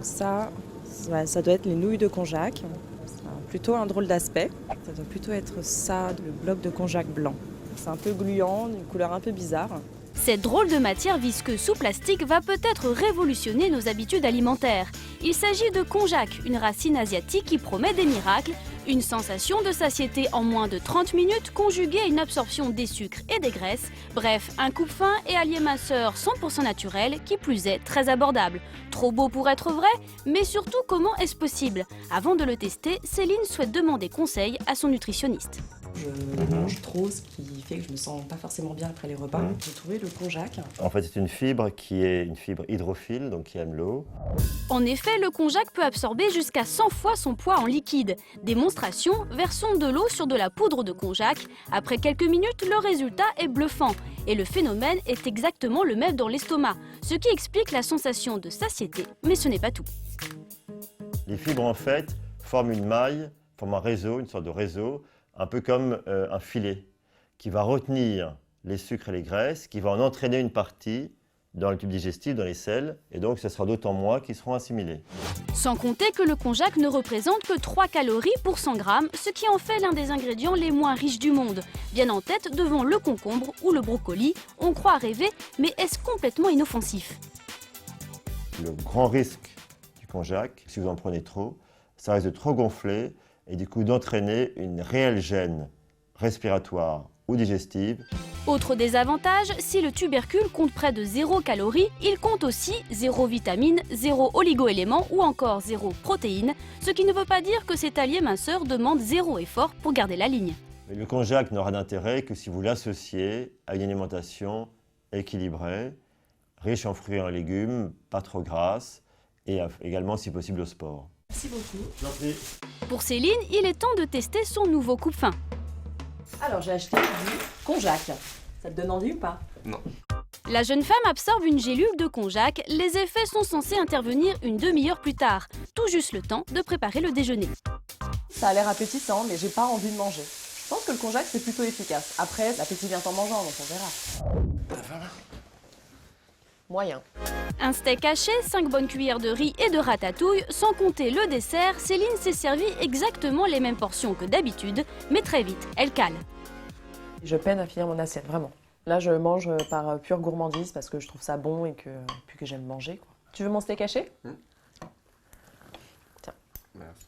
Donc ça doit être les nouilles de konjac. C'est plutôt un drôle d'aspect. Ça doit plutôt être ça, le bloc de konjac blanc. C'est un peu gluant, une couleur un peu bizarre. Cette drôle de matière visqueuse sous plastique va peut-être révolutionner nos habitudes alimentaires. Il s'agit de konjac, une racine asiatique qui promet des miracles, une sensation de satiété en moins de 30 minutes conjuguée à une absorption des sucres et des graisses. Bref, un coupe-faim et allié minceur 100% naturel qui plus est très abordable. Trop beau pour être vrai, mais surtout comment est-ce possible? Avant de le tester, Céline souhaite demander conseil à son nutritionniste. Je mange trop, ce qui fait que je me sens pas forcément bien après les repas. J'ai trouvé le konjac. En fait, c'est une fibre qui est une fibre hydrophile, donc qui aime l'eau. En effet, le konjac peut absorber jusqu'à 100 fois son poids en liquide. Démonstration, versons de l'eau sur de la poudre de konjac. Après quelques minutes, le résultat est bluffant. Et le phénomène est exactement le même dans l'estomac, ce qui explique la sensation de satiété, mais ce n'est pas tout. Les fibres, en fait, forment une maille, forment un réseau, une sorte de réseau, un peu comme un filet, qui va retenir les sucres et les graisses, qui va en entraîner une partie dans le tube digestif, dans les selles, et donc ce sera d'autant moins qui seront assimilés. Sans compter que le konjac ne représente que 3 calories pour 100 grammes, ce qui en fait l'un des ingrédients les moins riches du monde. Bien en tête devant le concombre ou le brocoli, on croit rêver, mais est-ce complètement inoffensif? Le grand risque du konjac, si vous en prenez trop, ça risque de trop gonfler et du coup d'entraîner une réelle gêne respiratoire ou digestive. Autre désavantage, si le tubercule compte près de 0 calories, il compte aussi 0 vitamines, 0 oligo-éléments ou encore 0 protéines, ce qui ne veut pas dire que cet allié minceur demande 0 effort pour garder la ligne. Mais le konjac n'aura d'intérêt que si vous l'associez à une alimentation équilibrée, riche en fruits et en légumes, pas trop grasse, et également si possible au sport. Merci beaucoup. Je vous en prie. Pour Céline, il est temps de tester son nouveau coupe-faim. Alors j'ai acheté du konjac. Ça te donne envie ou pas? Non. La jeune femme absorbe une gélule de konjac. Les effets sont censés intervenir une demi-heure plus tard. Tout juste le temps de préparer le déjeuner. Ça a l'air appétissant, mais j'ai pas envie de manger. Je pense que le konjac c'est plutôt efficace. Après, l'appétit vient en mangeant, donc on verra. T'as faim là? Moyen. Un steak haché, 5 bonnes cuillères de riz et de ratatouille, sans compter le dessert, Céline s'est servi exactement les mêmes portions que d'habitude, mais très vite, elle cale. Je peine à finir mon assiette, vraiment. Là, je mange par pure gourmandise parce que je trouve ça bon et que j'aime manger, quoi. Tu veux mon steak haché? Tiens. Merci.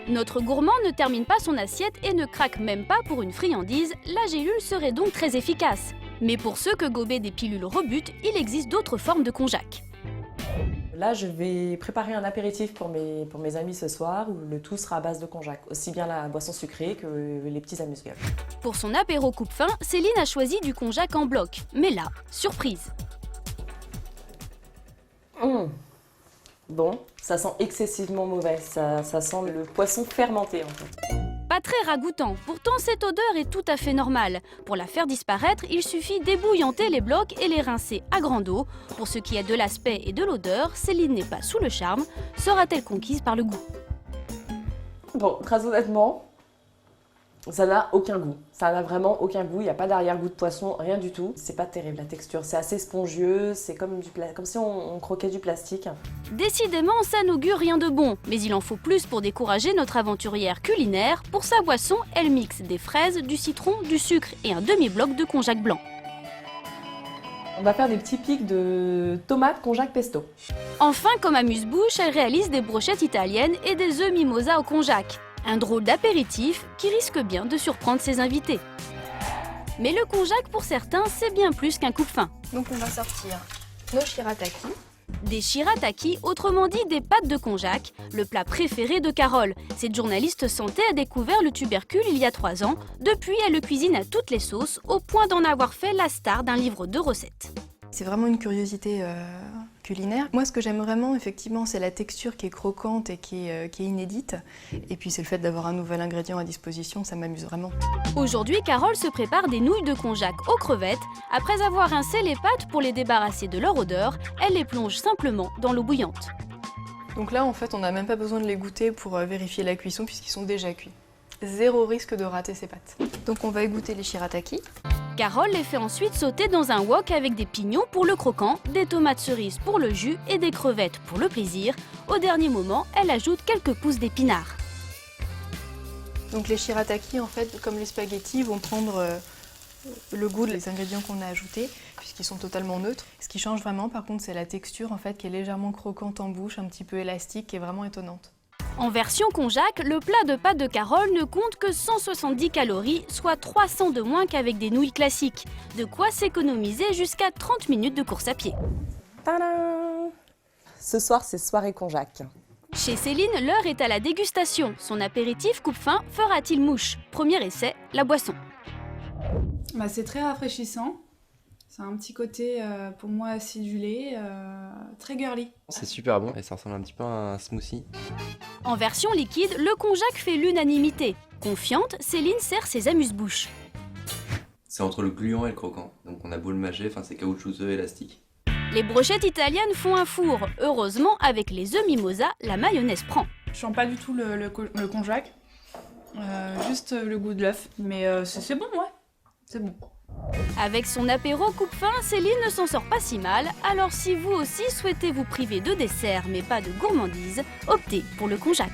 Notre gourmand ne termine pas son assiette et ne craque même pas pour une friandise, la gélule serait donc très efficace. Mais pour ceux que gober des pilules rebute, il existe d'autres formes de konjac. Là, je vais préparer un apéritif pour mes amis ce soir où le tout sera à base de konjac. Aussi bien la boisson sucrée que les petits amuse-gueules. Pour son apéro coupe-faim, Céline a choisi du konjac en bloc. Mais là, surprise. Bon, ça sent excessivement mauvais. Ça sent le poisson fermenté en fait. Pas très ragoûtant, pourtant cette odeur est tout à fait normale. Pour la faire disparaître, il suffit d'ébouillanter les blocs et les rincer à grande eau. Pour ce qui est de l'aspect et de l'odeur, Céline n'est pas sous le charme. Sera-t-elle conquise par le goût? Bon, très honnêtement, ça n'a aucun goût. Ça n'a vraiment aucun goût. Il n'y a pas d'arrière-goût de poisson, rien du tout. C'est pas terrible la texture. C'est assez spongieux. C'est comme si on croquait du plastique. Décidément, ça n'augure rien de bon. Mais il en faut plus pour décourager notre aventurière culinaire. Pour sa boisson, elle mixe des fraises, du citron, du sucre et un demi-bloc de konjac blanc. On va faire des petits pics de tomates konjac pesto. Enfin, comme amuse-bouche, elle réalise des brochettes italiennes et des œufs mimosa au konjac. Un drôle d'apéritif qui risque bien de surprendre ses invités. Mais le konjac, pour certains, c'est bien plus qu'un coupe-faim. Donc on va sortir nos shirataki. Des shirataki, autrement dit des pâtes de konjac, le plat préféré de Carole. Cette journaliste santé a découvert le tubercule il y a 3 ans. Depuis, elle le cuisine à toutes les sauces, au point d'en avoir fait la star d'un livre de recettes. C'est vraiment une curiosité culinaire. Moi, ce que j'aime vraiment, effectivement, c'est la texture qui est croquante et qui est inédite. Et puis, c'est le fait d'avoir un nouvel ingrédient à disposition, ça m'amuse vraiment. Aujourd'hui, Carole se prépare des nouilles de konjac aux crevettes. Après avoir rincé les pâtes pour les débarrasser de leur odeur, elle les plonge simplement dans l'eau bouillante. Donc là, en fait, on n'a même pas besoin de les goûter pour vérifier la cuisson puisqu'ils sont déjà cuits. Zéro risque de rater ces pâtes. Donc on va égoutter les shirataki. Carole les fait ensuite sauter dans un wok avec des pignons pour le croquant, des tomates cerises pour le jus et des crevettes pour le plaisir. Au dernier moment, elle ajoute quelques pousses d'épinards. Donc les shirataki, en fait, comme les spaghettis, vont prendre le goût des ingrédients qu'on a ajoutés, puisqu'ils sont totalement neutres. Ce qui change vraiment, par contre, c'est la texture, en fait, qui est légèrement croquante en bouche, un petit peu élastique, qui est vraiment étonnante. En version konjac, le plat de pâtes de Carole ne compte que 170 calories, soit 300 de moins qu'avec des nouilles classiques. De quoi s'économiser jusqu'à 30 minutes de course à pied. Tadam! Ce soir, c'est soirée konjac. Chez Céline, l'heure est à la dégustation. Son apéritif coupe-faim fera-t-il mouche? Premier essai, la boisson. C'est très rafraîchissant. C'est un petit côté, pour moi, acidulé, très girly. C'est super bon et ça ressemble un petit peu à un smoothie. En version liquide, le konjac fait l'unanimité. Confiante, Céline sert ses amuse-bouches. C'est entre le gluant et le croquant. Donc on a beau le mâcher, c'est caoutchouteux et élastique. Les brochettes italiennes font un four. Heureusement, avec les œufs mimosa, la mayonnaise prend. Je sens pas du tout le konjac, juste le goût de l'œuf. Mais c'est bon, ouais, c'est bon. Avec son apéro coupe-faim, Céline ne s'en sort pas si mal. Alors si vous aussi souhaitez vous priver de dessert mais pas de gourmandise, optez pour le konjac.